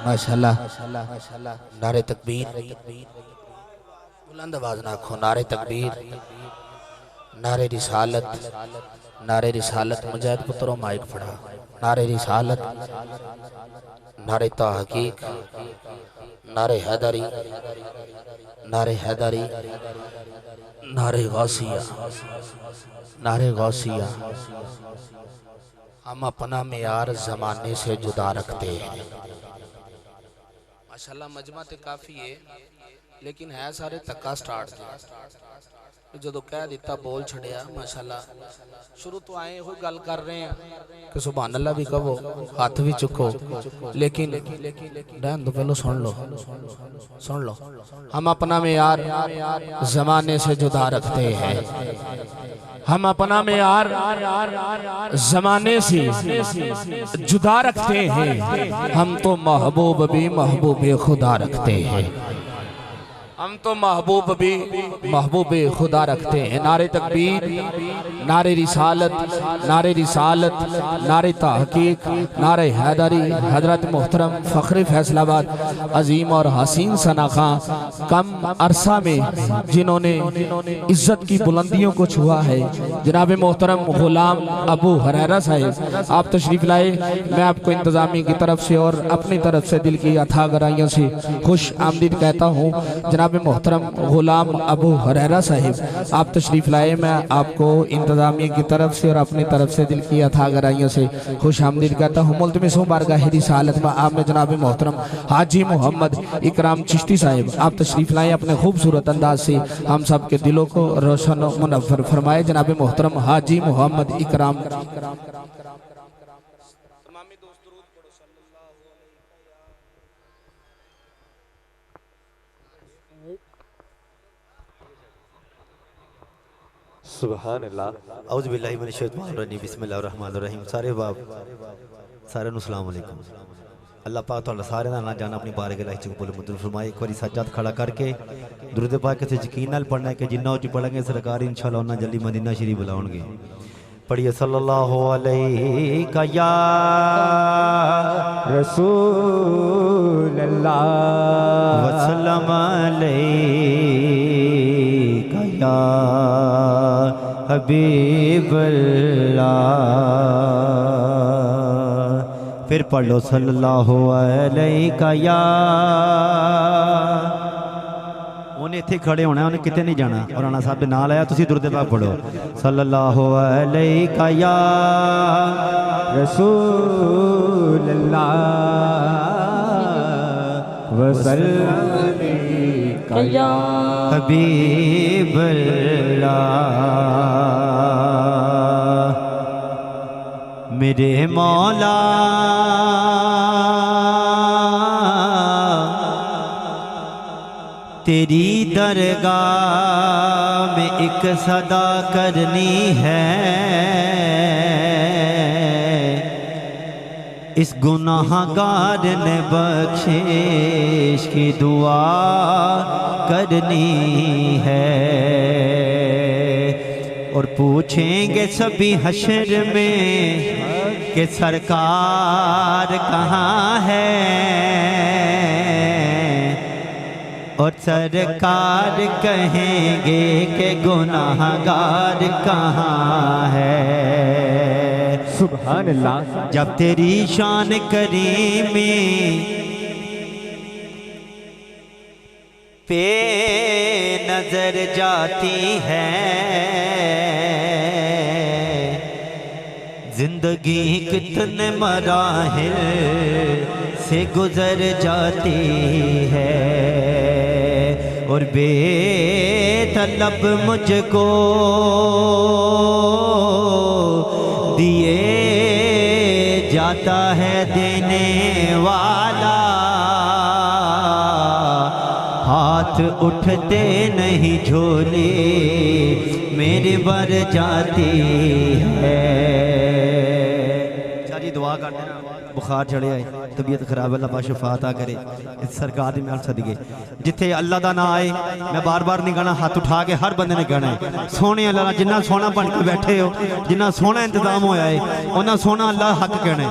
माशाल्लाह। नारे तकबीर, बुलंद आवाज ना खो। नारे तकबीर, नारे रिसालत, नारे रिसालत। मुजाहिद पुत्रों माइक फड़ा। नारे रिसालत, नारे तहकीक, नारे हैदरी, नारे हैदरी, नारे गौसिया, नारे गौसिया। हम अपना मेयार जमाने से जुदा रखते हैं। माशाल्लाह मजमा ते काफ़ी है, लेकिन है सारे तक्का स्टार्ट जो कह दिता बोल छड़िया। माशाल्लाह शुरू तो आए हो गल कर रहे हैं कि सुभान अल्लाह भी कहो, हाथ भी चुको, लेकिन रहन दो, पहले सुन लो, सुन लो। हम अपना मेयार जमाने से जुदा रखते हैं। हम अपना मेयार जमाने से जुदा रखते हैं। हम तो महबूब भी महबूब खुदा रखते हैं। हम तो महबूब भी महबूब खुदा रखते हैं। नारे तकबीर, नारे रिसालत, नारे रिसालत, नारे तहकीक, नारे हैदरी। हजरत मोहतरम फ़ख्र फैसलाबाद अजीम और हसीन सना खां कम अरसा में जिन्होंने इज्जत की बुलंदियों को छुआ है, जनाब मोहतरम गुलाम अबू हुरैरा साहिब आप तशरीफ़ लाए। मैं आपको इंतज़ामी की तरफ से और अपनी तरफ से दिल की अथाह गहराइयों से खुश आमदीद कहता हूँ। जनाब मोहतरम गुलाम अबू हुरैरा साहिब आप तशरीफ़ लाए। मैं आपको इंतज़ामिया की तरफ से और अपनी तरफ से दिल की अथाह गहराइयों से खुश आमदीद कहता हूँ। मुल्तमिस बारगाह रिसालत में आप में जनाब मोहतरम हाजी मोहम्मद इकराम चिश्ती साहिब आप तशरीफ़ लाए। अपने खूबसूरत अंदाज से हम सब के दिलों को रोशन मुनव्वर फरमाए। जनाब मोहतरम हाजी मोहम्मद इकराम। सुभान अल्लाह। औज़ु बिल्लाहि मिनश शैतानिर रजीम। बिस्मिल्लाहिर रहमानिर रहीम। सारे बाप सारे नु अस्सलाम वालेकुम। अल्लाह पाक तुहाडा सारे दा ना जान अपनी बारगाह च कबूल मंजूर फरमाए। एक बारी सज्जाद खड़ा करके दुरूद पाक से यकीन नाल पढ़ना है कि जिन्ना उच्च पढ़ेंगे सरकार इंशाअल्लाह उन्ना जल्दी मदीना शरीफ बुलाउणगे। पढ़िए सल्लल्लाहु अलैहि या रसूल अल्लाह वसल्लम अलैका या हबीब अल्लाह। फिर पढ़ लो सल्लल्लाहु अलैका या। उन्हें इत्थे खड़े होना, उन्हें कितने नहीं जाना और राणा साहब के नाल आया। तुसी दुरूद पाक पढ़ो सल्लल्लाहु अलैका या रसूल अल्लाह वसल्लम अलैका या हबीब अल्लाह। मेरे मौला तेरी दरगाह में एक सदा करनी है, इस गुनाहगार ने बख्शिश की दुआ करनी है। और पूछेंगे सभी हश्र में कि सरकार कहाँ है, और सरकार कहेंगे कि गुनाहगार कहाँ है। सुभान अल्लाह। जब तेरी शान करीमी पे नजर जाती है, जिंदगी कितने मराहिल से गुजर जाती है। और बेतलब मुझको दिए जाता है देने वाला, हाथ उठते नहीं झोली मेरे बर जाती है। सारी दुआ कर देना। बुखार चढ़े आए, तबीयत खराब, अल्लाह पाक शफाअता करे। इस सरकार दी महल सदके जिथे अल्लाह दा ना आए, मैं बार बार नहीं कहना, हाथ उठा के हर बंदे ने कहना है सोने अल्लाह। जिन्ना सोना बन के बैठे हो, जिन्ना सोना इंतजाम होया है, उन्ना सोना अल्लाह हक कहना है।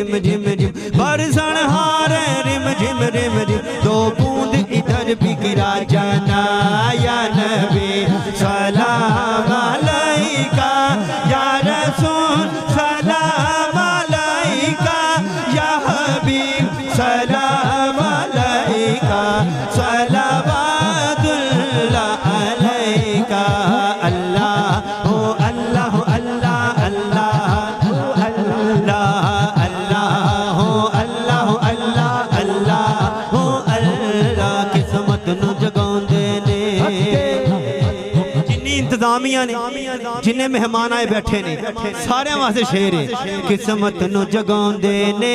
बरसन हार रिम झिम दो बूंद इधर भी गिरा जाना या नबी सलाम अलैका या रसूल सलाम अलैका या हबीब सलाम अलैका सलावतुल्लाह अलैका अल्लाह हो अल्लाह अल्लाह अल्लाह हो अल्लाह अल्लाह हो अल्लाह अल्लाह अल्लाह हो अल्लाह किस्मत नु जगाउंदे ने जिन्नी इंतजामिया ने जिन्ने मेहमान आए बैठे ने सारे वास्ते शेर है किस्मत नु जगाउंदे ने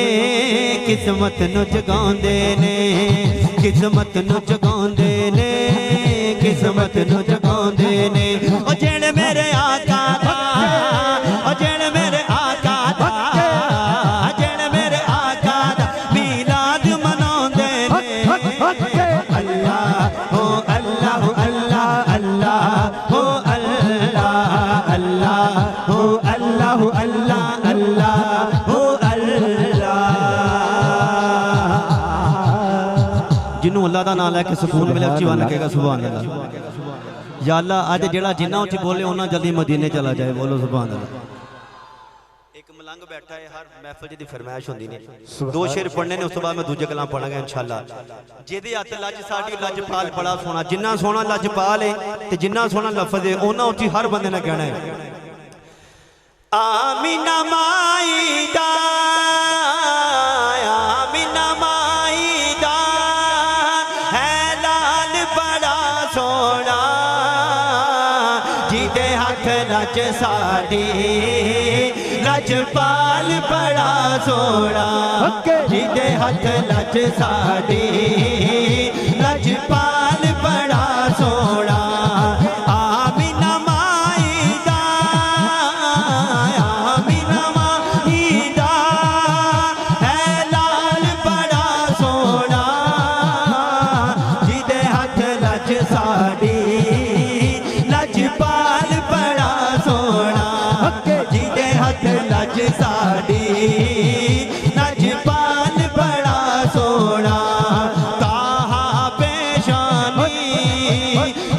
किस्मत नु जगाउंदे ने किस्मत नु जगाउंदे ने किस्मत नु जगाउंदे ने ओ जेड़े मेरे आका दा ओ जेड़े मेरे आका दा जेड़े मेरे आका दा मिलाद मनाउंदे ने अल्लाह हो अल्लाह अल्लाह अल्लाह हो अल्लाह अल्लाह हो अल्लाह अल्लाह अल्लाह हो अल्लाह जिन्हों अल्लाह का नाम लैके सुकून मिले उच्ची वन कहेगा सुभान अल्लाह या अल्लाह अज जेड़ा जिन्ना उच्ची बोले उन्ना जल्दी मदीने चला जाए बोलो सुभान अल्लाह एक मलंग बैठा है हर महफिल दी फरमाइश होंदी ने दो शेर पढ़ने ने उस तो बाद मैं दूजे कलाम पढ़ांगा इंशाअल्लाह जेदे हत्थ लज साडी लजपाल बड़ा सोना जिन्ना सोना लजपाल है ते जिन्ना सोना लफ्ज़ है ओना उच्ची हर बंदे ने कहना है आमीना माई दा आमीना माई दा है लाल बड़ा सोना जिदे हथ लज साडी लजपाल बड़ा सोना जिदे हथ लज साडी लजपाल बड़ा सोना आमीना माई दा आमीना माई दा है लाल बड़ा सोना जिदे हथ लज साडी लजपाल बड़ा सोना जिदे हथ लज साडी लजपाल बड़ा सोना ताहा पेशानी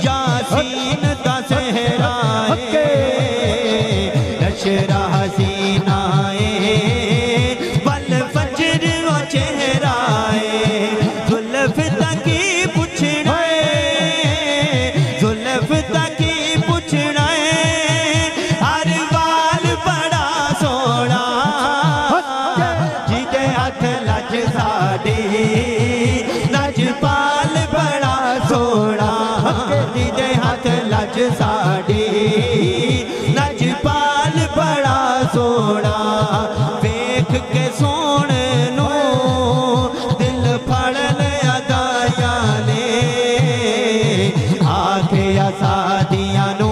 यासीन दा सहराए नशरा हसीनाए बल फजर वो चेहराए जुल्फ तकी पुछना जुल्फ तकी पुछना हर बाल बड़ा सोना जिदे हथ लज साडी लजपाल बड़ा सोना जिदे हथ लज साडी लजपाल बड़ा सोना वेख के सोने नू दिल फड़ लिया दाया ने आखे सादिया नू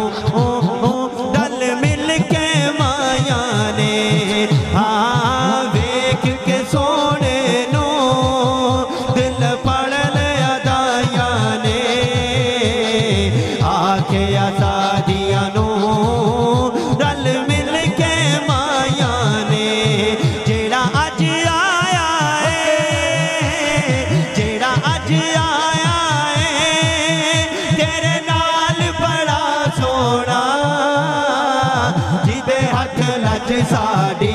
दल मिल के माया ने हाँ वेख के सोने नू दिल फड़ लिया दाया ने आखे सादिया नू दल मिल के माया ने जेड़ा अज आया है जेड़ा अज आया है तेरे नाल बड़ा सोना जिदे हथ लज साडी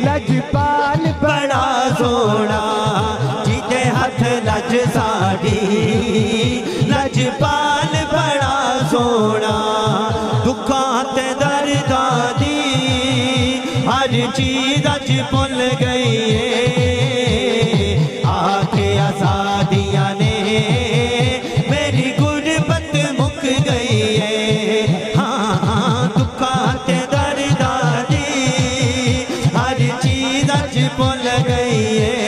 लजपाल बड़ा सोना जिदे हथ लज साडी लजपाल बड़ा सोना दुखां ते दर्दां दी हर चीज अज भुल गई है आखे सादिया ने मेरी गुरबत मुक गई है हाँ दुखां ते दर्दां दी हर चीज अज भुल गई है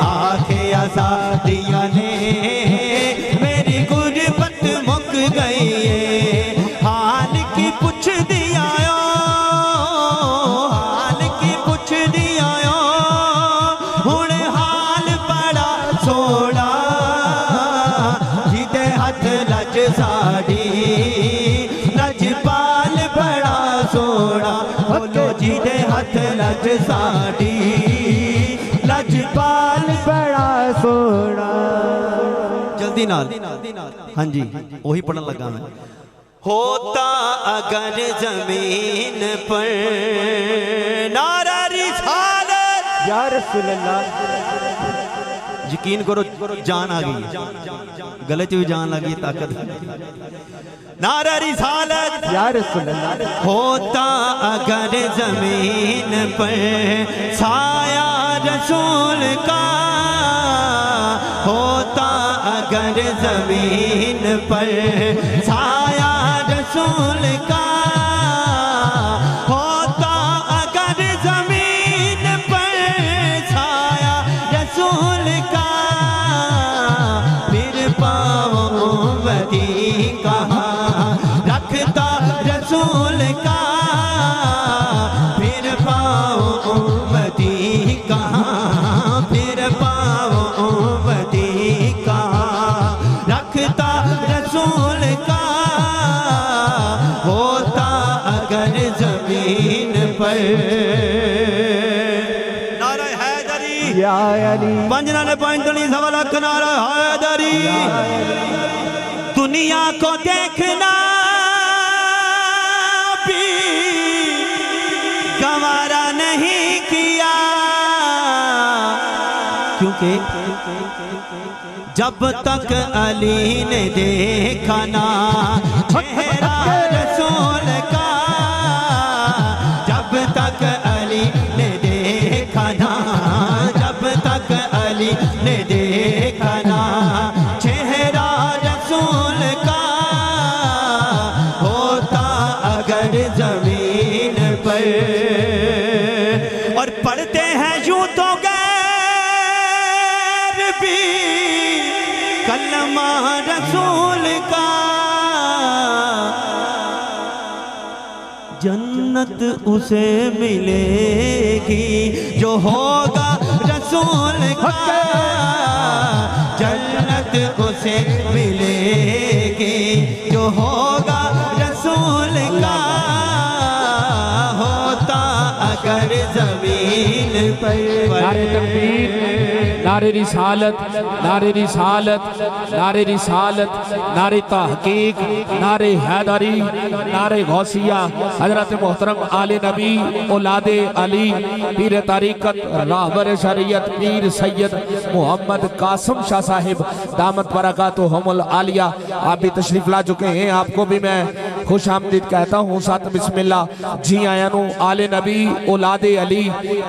आखे सादिया ने मेरी गुरबत मुक गई है हाल की पुछ दिया हाल की पुछ दिया हुण हाल बड़ा सोना जिदे हथ लज साडी लजपाल बड़ा सोना बोलो जिदे हथ लज साडी दी नाल हाँ जी वही पढ़न लगा मैं होता अगर जमीन पर नारा रिसालत या रसूल अल्लाह यकीन करो जान आ गई गले च भी जान लगी ताकत नारा रिसालत या रसूल अल्लाह होता अगर जमीन पर साया रसूल का होता अगर जमीन पर साया रसूल का होता अगर जमीन पर साया रसूल का फिर पाओ उम्मती कहाँ रखता रसूल का फिर पाओ उम्मती कहाँ फिर पाओ उम्मती कहाँ रखता रसूल का होता अगर जमीन पर नारा हैदरी या अली पंजना ने पंचनी सवा लाख नारा हैदरी दुनिया को देखना भी गवारा नहीं किया क्योंकि जब तक अली ने देखा ना चेहरा रसूल का जब तक अली ने देखा ना जब तक अली ने देखा ना चेहरा रसूल का होता अगर जमीन पर और पढ़ते हैं यूं तो गैर भी कलमा रसूल का जन्नत उसे मिलेगी जो होगा रसूल का जन्नत उसे मिलेगी जो होगा रसूल का होता अगर जमीन पर नारे तकबीर नारे रिसालत नारे रिसालत नारे रिसालत नारे तहकीक नारे हैदरी नारे गौसिया हजरत मोहतरम आले नबी औलादे अली पीर तारीकत राहबर शरीयत पीर सैयद मोहम्मद कासिम शाह साहिब दामत बरकातुहुमुल आलिया आप भी तशरीफ ला चुके हैं आपको भी मैं खुश आमदीद कहता हूँ साथ बिस्मिल्लाह जी आया नु आले नबी औलादे अली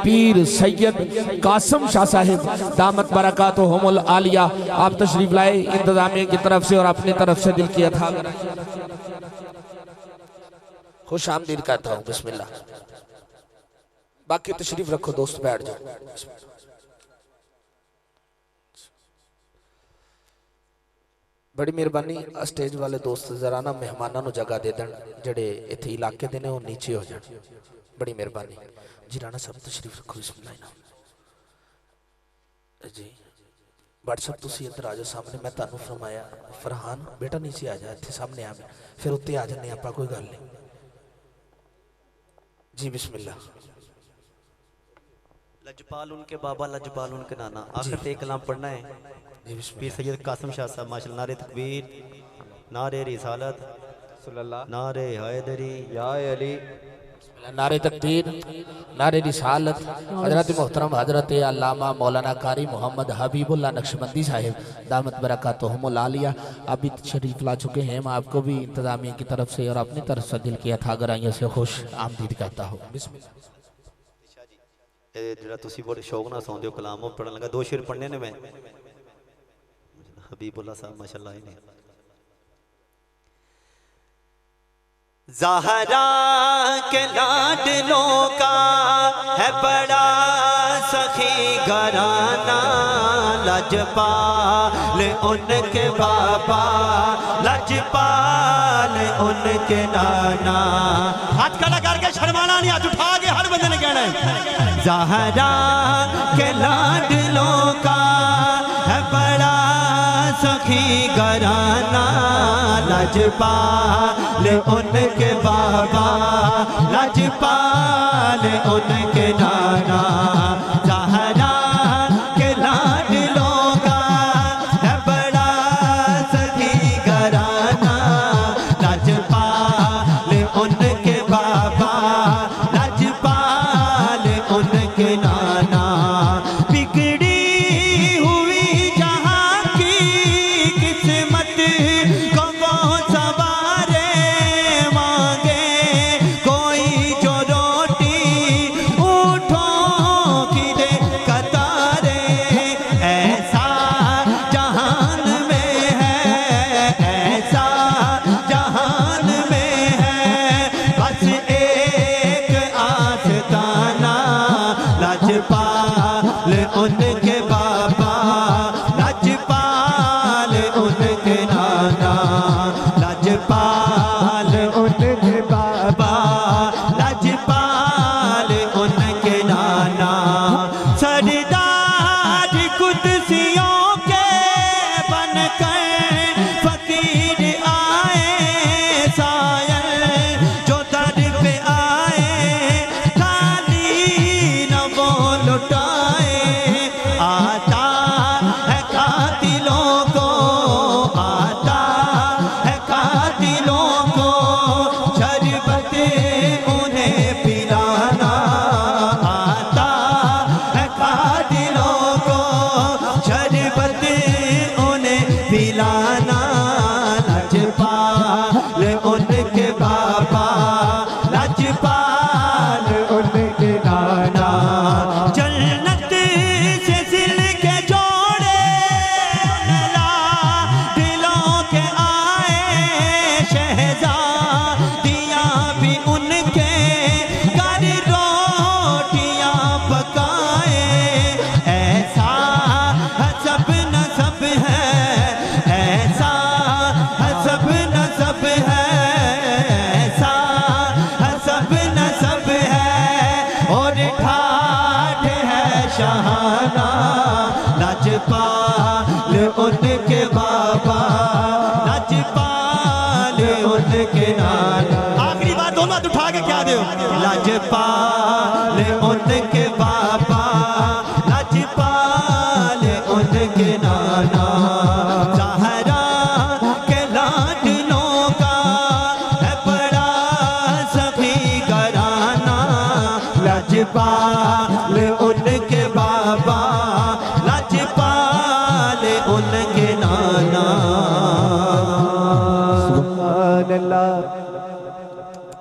पीर सैयद कासिम शाह साहिब दामत बरकातुहुमुल आलिया आप तशरीफ लाए इंतजामिया की तरफ से और अपनी तरफ से दिल की अथा खुश आमदीद कहता हूँ बिस्मिल्लाह बाकी तशरीफ रखो दोस्त बैठ जाओ बड़ी मेहरबानी स्टेज वाले दोस्त जरा ना मेहमानों को जगह दे दें जेडे इत्थे इलाके दे ने वो नीचे हो जाए बड़ी मेहरबानी जी राणा साहब तशरीफ रखो बिस्मिल्लाह जी व्हाट्सएप तुसी इधर आ जाओ सामने मैं तुहानू फरमाया फरहान बेटा नीचे आ जा इत्थे सामने आ फिर उत्ते आ जाने आपां कोई गल नहीं जी बिस्मिल्लाह लजपाल उनके बाबा लजपाल उनके नाना आखिर ते कलाम पढ़ना है जी पीर सैयद कासिम शाह साहब माशाअल्लाह नारे तकबीर नारे रिसालत नारे हैदरी या अली नारे तकबीर नारे रिसालत हजरत मोहतरम हजरत अल्लामा मौलाना कारी मोहम्मद हबीबुल्लाह नक्शबंदी साहिब दामत बरकातुहुमुल आलिया अभी शरीफ ला चुके हैं मैं आपको भी इंतजामिया की तरफ से और अपनी तरफ से दिल की अथा गहराइयों से खुश आमदीद कहता हूँ जरा तुसी बड़े शौक ना सौंदे हो कलाम पढ़न लगा दो शेर पढ़ने ने मैं हबीबुल्लाह साहब माशाअल्लाह ने ज़हरा के लाडलों का है बड़ा सखी घराना लजपाल उनके बाबा लजपाल उनके नाना हाथ खड़ा करके शर्माना नहीं हाथ उठा के हर बंदे ने कहना है ज़हरा के लाडलों का है बड़ा सखी घराना लजपाल उनके बाबा लजपाल उनके नाना ज़हरा के लाडलों का है बड़ा नाना बिगड़ी हुई जहाँ की किस्मत को वो सवारे मांगे कोई जो रोटी ऊँटों की दे कतारे ऐसा जहान में है ऐसा जहान में है बस एक आस्ताना लाजपाल उनके बाबा लाजपाल उनके नाना लाजपाल उनके बाबा लाजपाल उनके नाना सरदार कुदसियों के बनकर फकीर आए सायल जो दर पे आए खाली न वो लुटाए आता है कातिलों को आता है कातिलों को शरबत उन्हें पिलाना आता है कातिलों को शरबत उन्हें पिलाना लाजपाल उनके बाबा लाजपाल उनके नाना जन्नत से सिल के जोड़े नला दिलों के आए शहजादियाँ भी उनके घर रोटियाँ पकाए ऐसा सब नसब है ऐसा सब नसब है ऐसा सब नसब है और ठाठ है शहाना लाजपाल उनके बाबा लाजपाल उनके नाना आखिरी बार दोनों हाथ उठा के क्या दो लाजपाल उनके